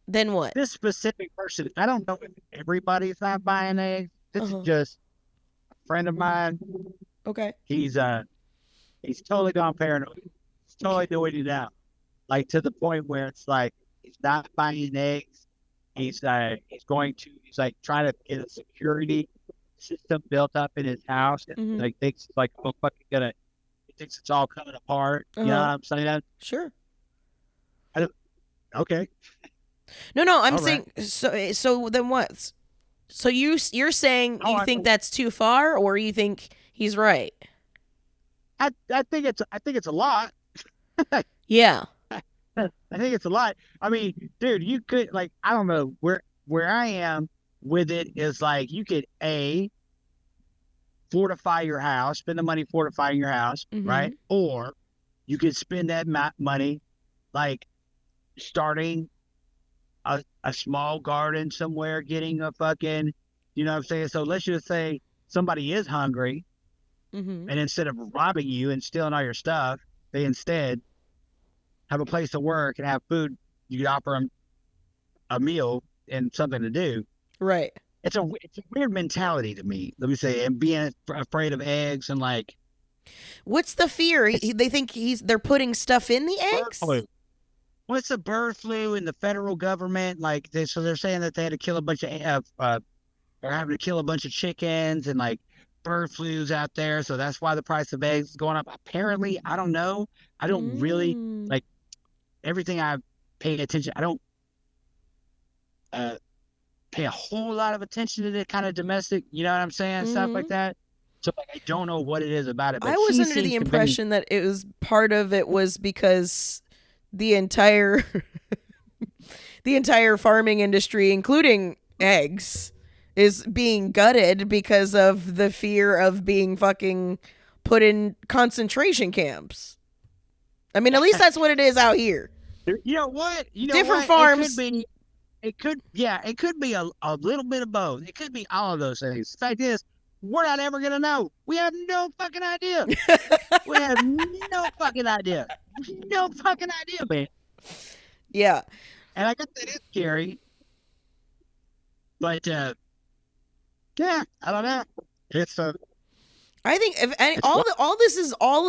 Then what? This specific person, I don't know if everybody's not buying eggs. This is just a friend of mine. Okay. He's totally gone paranoid. He's totally doing it out. Like to the point where it's like he's not buying eggs. He's trying to get a security system built up in his house, and like thinks it's like he thinks it's all coming apart. You know what I'm saying? Sure. Okay. No, I'm all saying so then what? So you're saying you think that's too far, or you think he's right? I think it's a lot. Yeah. I think it's a lot. I mean, dude, you could I don't know where I am with it is like you could fortify your house, spend the money fortifying your house, right? Or you could spend that money starting a small garden somewhere, getting a fucking, you know what I'm saying? So let's just say somebody is hungry, and instead of robbing you and stealing all your stuff, they instead have a place to work and have food. You could offer them a meal and something to do. Right. It's a weird mentality to me, let me say, and being afraid of eggs and what's the fear? They think they're putting stuff in the eggs? What's the bird flu in the federal government? So they're saying that they had to kill a bunch of, they're having to kill a bunch of chickens and bird flu's out there. So that's why the price of eggs is going up. Apparently, I don't know. I don't really everything I pay attention. I don't pay a whole lot of attention to the kind of domestic, you know what I'm saying? Stuff like that. So I don't know what it is about it. But I was under the impression that it was part of it was because the entire farming industry, including eggs, is being gutted because of the fear of being fucking put in concentration camps. I mean, at least that's what it is out here. You know what? Different farms. It could be a little bit of both. It could be all of those things. The fact is, we're not ever going to know. We have no fucking idea. We have no fucking idea. No fucking idea, man. Yeah. And I guess that is scary. But, yeah, I don't know. It's I think all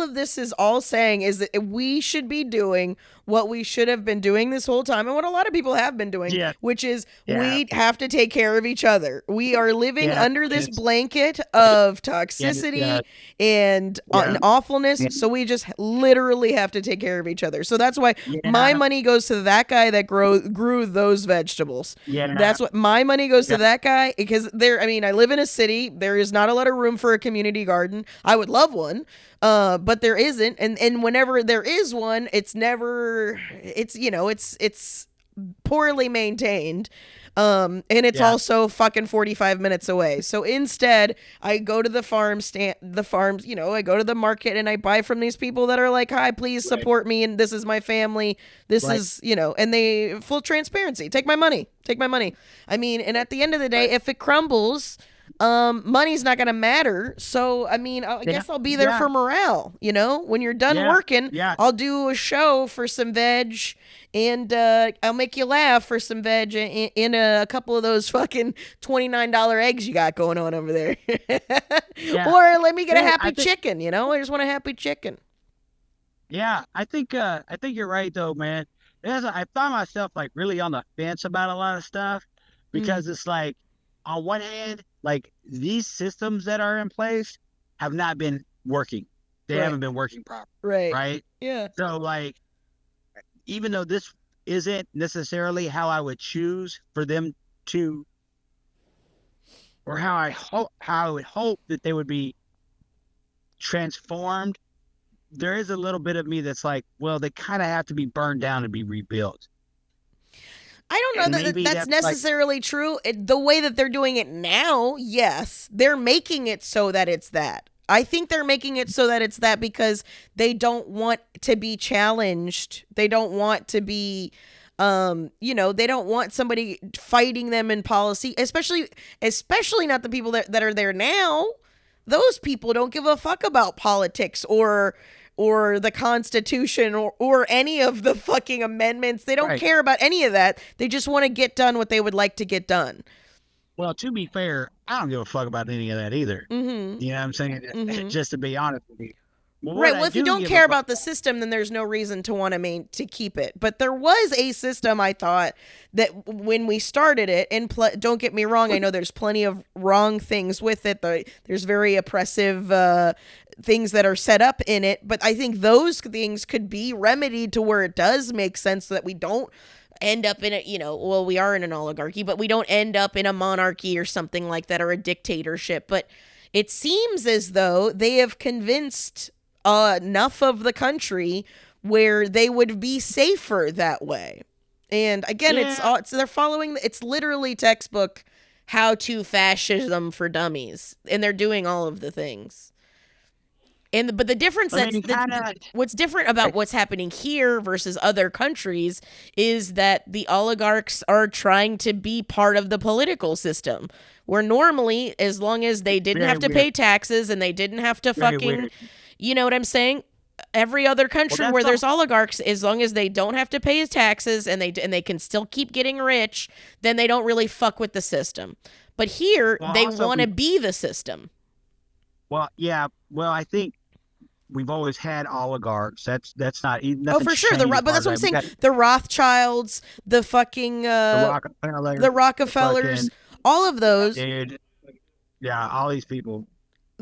of this is all saying is that we should be doing what we should have been doing this whole time and what a lot of people have been doing, which is we have to take care of each other. We are living under this blanket of toxicity and awfulness, so we just literally have to take care of each other. So that's why my money goes to that guy that grew those vegetables. That's what my money goes to, that guy, because I live in a city. There is not a lot of room for a community garden. I would love one, but there isn't. And whenever there is one, it's poorly maintained. And it's also fucking 45 minutes away. So instead, I go to the farms, I go to the market and I buy from these people that are like, hi, please support me. And this is my family. This is, and they full transparency. Take my money. I mean, and at the end of the day, if it crumbles, money's not gonna matter. So I mean, I guess I'll be there for morale. When you're done working, I'll do a show for some veg, and I'll make you laugh for some veg in a couple of those fucking $29 eggs you got going on over there. Or let me get a happy chicken. I just want a happy chicken. Yeah, I think you're right though, man. I find myself like really on the fence about a lot of stuff because it's like, on one hand, like these systems that are in place have not been working. They haven't been working properly. Right. Yeah. So like, even though this isn't necessarily how I would choose for them to, or how I would hope that they would be transformed, there is a little bit of me that's like, well, they kind of have to be burned down and be rebuilt. I don't know that's necessarily true. The way that they're doing it now, yes, they're making it so that it's that. I think they're making it so that it's that because they don't want to be challenged. They don't want to be, they don't want somebody fighting them in policy, especially not the people that are there now. Those people don't give a fuck about politics or the Constitution or any of the fucking amendments. They don't care about any of that. They just want to get done what they would like to get done. Well, to be fair, I don't give a fuck about any of that either. Mm-hmm. You know what I'm saying? Just to be honest with you. Well, if you don't care about the system, then there's no reason to want to keep it. But there was a system, I thought, that when we started it, and don't get me wrong, I know there's plenty of wrong things with it. There's very oppressive things that are set up in it. But I think those things could be remedied to where it does make sense so that we don't end up in we are in an oligarchy, but we don't end up in a monarchy or something like that, or a dictatorship. But it seems as though they have convinced enough of the country where they would be safer that way. And again, they're following, it's literally textbook how to fascism for dummies, and they're doing all of the things. But the difference what's different about what's happening here versus other countries is that the oligarchs are trying to be part of the political system, where normally, as long as they didn't have to pay taxes and they didn't have to fucking, you know what I'm saying? Every other country where there's oligarchs, as long as they don't have to pay taxes and they can still keep getting rich, then they don't really fuck with the system. But here, they want to be the system. Well, yeah. Well, I think we've always had oligarchs. That's not even. Oh, for sure. But that's what I'm saying. The Rothschilds, the fucking the Rockefellers, all of those. Dude, yeah, all these people.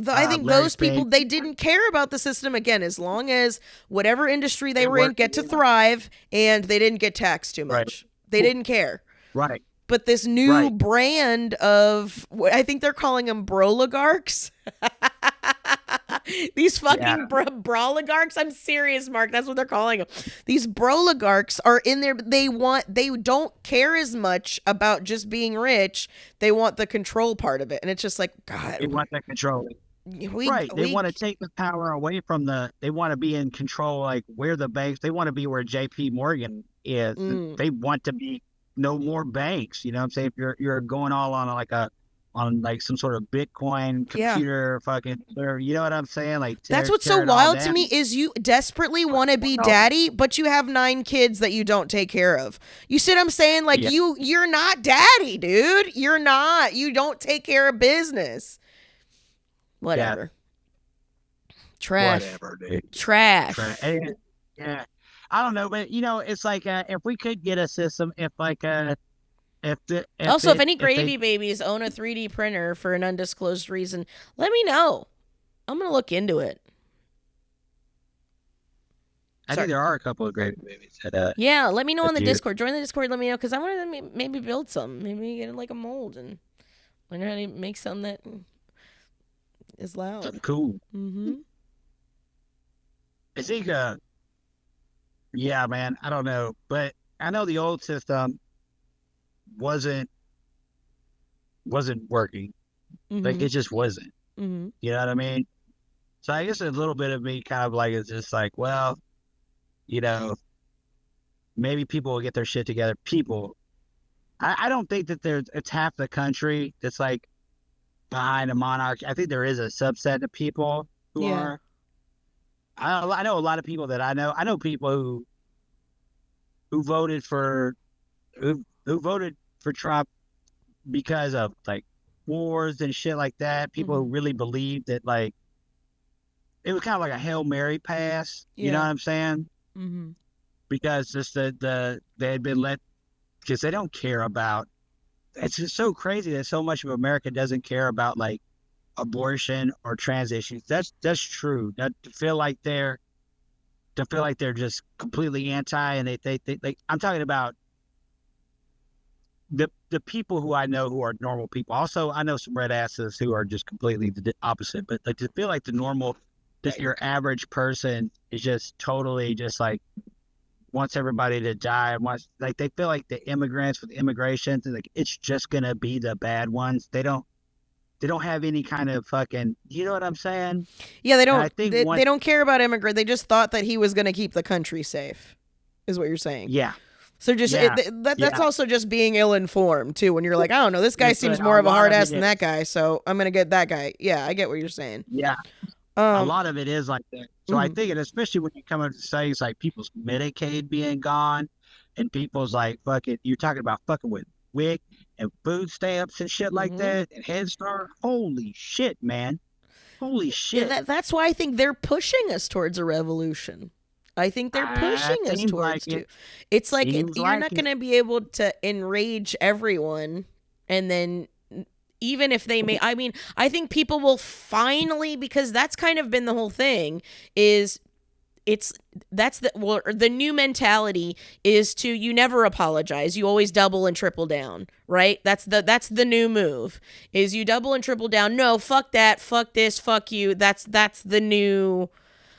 I think those people, they didn't care about the system, again, as long as whatever industry they were in get to thrive, and they didn't get taxed too much. They didn't care. Right. But this new brand of, I think they're calling them broligarchs. These fucking broligarchs. I'm serious, Mark. That's what they're calling them. These broligarchs are in there. They don't care as much about just being rich. They want the control part of it. And it's just like, God. They want that control. Right. They want to take the power away from they want to be in control, like where the banks, they want to be where JP Morgan is. They want to be no more banks. You know what I'm saying? If you're going all on like some sort of Bitcoin computer fucking, you know what I'm saying? Like that's what's so wild to me is you desperately want to be daddy, but you have 9 kids that you don't take care of. You see what I'm saying? Like you're not daddy, dude. You're not. You don't take care of business. Whatever. Yeah. Trash. Whatever, dude. Trash. Yeah. I don't know, but it's like if we could get a system, if any gravy babies own a 3D printer for an undisclosed reason, let me know. I'm gonna look into it. I think there are a couple of gravy babies that yeah, let me know on the Discord. Join the Discord. Let me know because I want to maybe build some. Maybe get like a mold and learn how to make something that is loud. Something cool. Mm-hmm. I think, yeah, man, I don't know, but I know the old system wasn't working. Mm-hmm. Like it just wasn't. Mm-hmm. You know what I mean? So I guess a little bit of me kind of like is just like, well, maybe people will get their shit together. People, I don't think that it's half the country that's like behind a monarchy. I think there is a subset of people who are. I know a lot of people that I know. I know people who voted for Trump because of like wars and shit like that. People who really believe that like it was kind of like a Hail Mary pass. You know what I'm saying? Mm-hmm. Because just they had been let because they don't care about. It's just so crazy that so much of America doesn't care about like abortion or trans issues. That's true. That to feel like they're just completely anti, and they like I'm talking about the people who I know who are normal people. Also, I know some red asses who are just completely the opposite. But like to feel like that your average person is just totally just like wants everybody to die and wants like they feel like the immigrants with immigration, like it's just gonna be the bad ones. They don't have any kind of fucking, you know what I'm saying? Yeah, they don't. They don't care about immigrant. They just thought that he was going to keep the country safe, is what you're saying. Yeah. So just that's also just being ill-informed too. When you're like, I don't know, this guy seems more of a hard ass than that guy, so I'm going to get that guy. Yeah, I get what you're saying. Yeah. A lot of it is like that. So I think, and especially when you come up to things like people's Medicaid being gone, and people's like fucking, you're talking about fucking with WIC and food stamps and shit like that, and Head Start. Holy shit, man! Holy shit! Yeah, that's why I think they're pushing us towards a revolution. I think they're pushing us towards It's like you're not going to be able to enrage everyone, and then even if they may, I mean, I think people will finally, because that's kind of been the whole thing, is the new mentality is to, you never apologize, you always double and triple down, right? That's the new move, is you double and triple down. No, fuck that, fuck this, fuck you. That's the new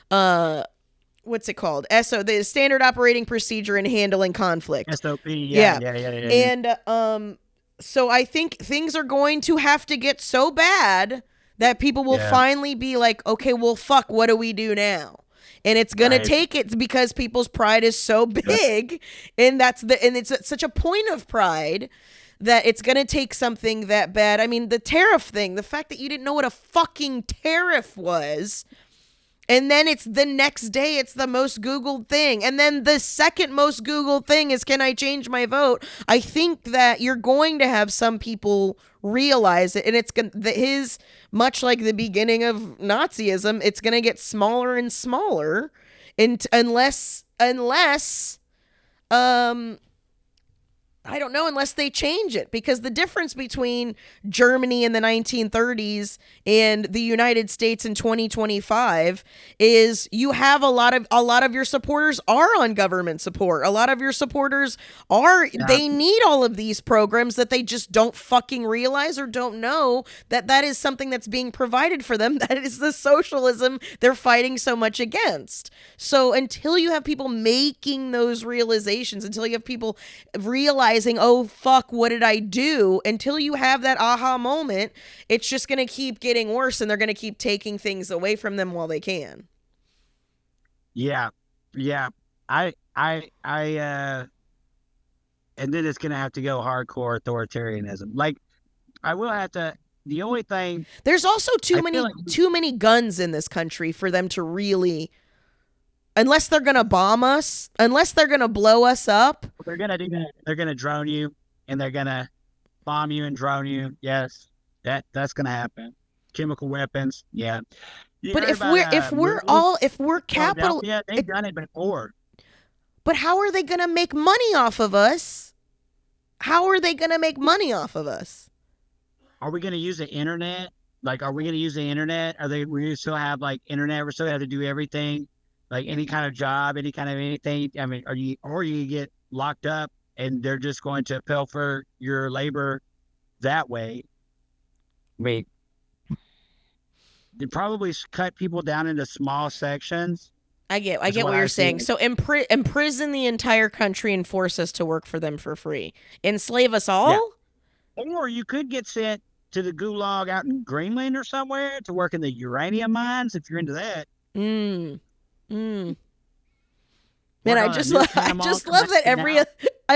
what's it called? The standard operating procedure in handling conflict. SOP. Yeah. And so I think things are going to have to get so bad that people will finally be like, okay, well, fuck, what do we do now? And it's going to take it because people's pride is so big, and it's such a point of pride that it's going to take something that bad. I mean, the tariff thing, the fact that you didn't know what a fucking tariff was, and then it's the next day, it's the most Googled thing. And then the second most Googled thing is, can I change my vote? I think that you're going to have some people realize it. And it's much like the beginning of Nazism, it's going to get smaller and smaller unless I don't know, unless they change it, because the difference between Germany in the 1930s and the United States in 2025 is you have a lot of your supporters are on government support. A lot of your supporters they need all of these programs that they just don't fucking realize or don't know that is something that's being provided for them. That is the socialism they're fighting so much against. So until you have people making those realizations, until you have people realize realizing, oh, fuck, what did I do? Until you have that aha moment, it's just going to keep getting worse, and they're going to keep taking things away from them while they can. Yeah. And then it's going to have to go hardcore authoritarianism. Like, I will have to, the only thing. There's also too many guns in this country for them to really, unless they're going to bomb us, unless they're going to blow us up. They're going to do that. They're going to drone you, and they're going to bomb you and drone you. Yes, that's going to happen. Chemical weapons. Yeah. But if we're capital, yeah, they've done it before. But how are they going to make money off of us? Are we going to use the internet? Like, are we going to use the internet? We still have like internet? We still have to do everything, like any kind of job, any kind of anything. I mean, you get locked up and they're just going to pilfer your labor that way. I mean, they probably cut people down into small sections. I get what you're saying. So imprison the entire country and force us to work for them for free. Enslave us all? Yeah. Or you could get sent to the gulag out in Greenland or somewhere to work in the uranium mines if you're into that. Man, I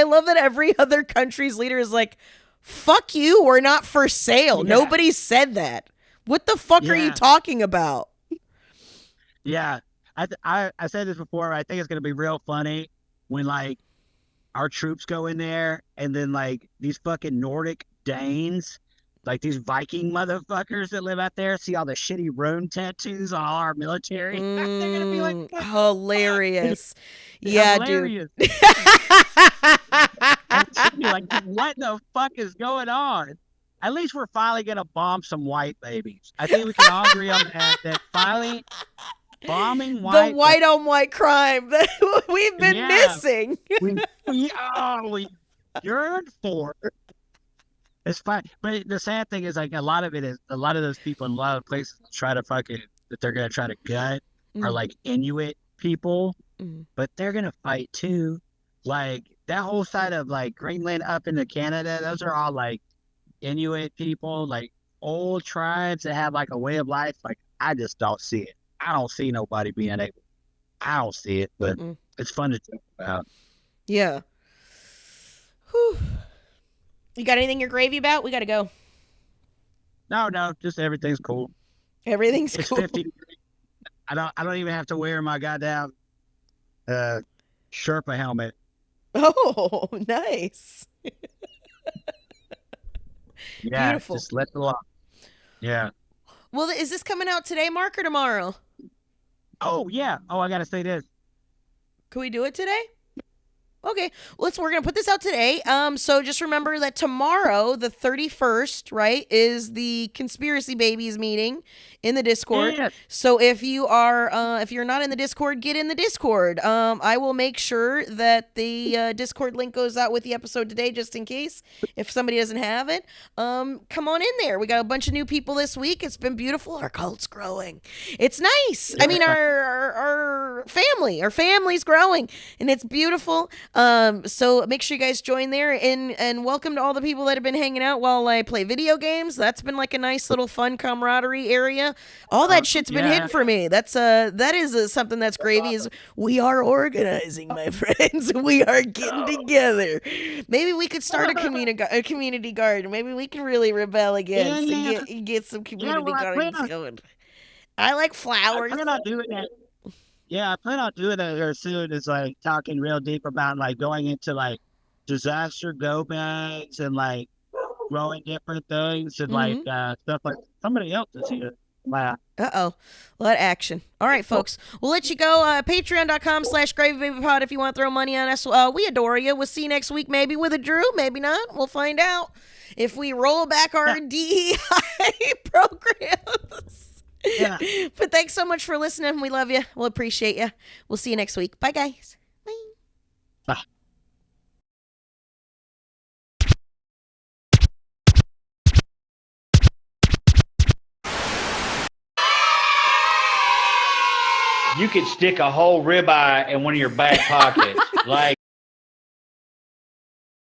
love that every other country's leader is like, fuck you, we're not for sale. Yeah. Nobody said that. What the fuck are you talking about? Yeah. I said this before. I think it's going to be real funny when like our troops go in there and then like these fucking Nordic Danes, like these Viking motherfuckers that live out there, see all the shitty rune tattoos on all our military. They're going to be like, hilarious. Yeah, hilarious. Dude. Like, what the fuck is going on? At least we're finally going to bomb some white babies. I think we can all agree on that finally bombing white. The white on white crime that we've been missing. we yearned for. It's fine. But the sad thing is, like, a lot of those people in a lot of places try to that they're going to try to gut are like Inuit people, but they're going to fight too. Like, that whole side of like Greenland up into Canada, those are all like Inuit people, like old tribes that have like a way of life. Like, I just don't see it. I don't see nobody being able. I don't see it, but it's fun to talk about. Yeah. Whew. You got anything you're gravy about? We got to go. No, just everything's cool. Everything's cool. 50 degrees. I don't even have to wear my goddamn Sherpa helmet. Oh, nice. Yeah, beautiful. Just let the law. Yeah. Well, is this coming out today, Mark, or tomorrow? Oh, yeah. Oh, I got to say this. Can we do it today? Okay, we're going to put this out today. So just remember that tomorrow, the 31st, right, is the Conspiracy Babies meeting in the Discord. Yeah. So if you're not in the Discord, get in the Discord. I will make sure that the Discord link goes out with the episode today, just in case if somebody doesn't have it. Come on in there. We got a bunch of new people this week. It's been beautiful. Our cult's growing. It's nice. I mean, our family's growing, and it's beautiful. So make sure you guys join there, and welcome to all the people that have been hanging out while I play video games. That's been like a nice little fun camaraderie area. All that shit's been hidden for me. That is something that's gravy. Is we are organizing, my friends. We are getting together. Maybe we could start a community garden. Maybe we can really rebel against and get some community gardens going. I like flowers. I plan on doing that. Yeah, I plan on doing it as soon as like talking real deep about like going into like disaster go bags and like growing different things and like stuff like somebody else is here. Wow. Uh-oh. A lot of action. All right, folks. We'll let you go. Patreon.com/GravyBabyPod if you want to throw money on us. We adore you. We'll see you next week, maybe with a Drew, maybe not. We'll find out if we roll back our DEI programs. Yeah. But thanks so much for listening. We love you. We'll appreciate you. We'll see you next week. Bye, guys. Bye. You could stick a whole ribeye in one of your back pockets. Like,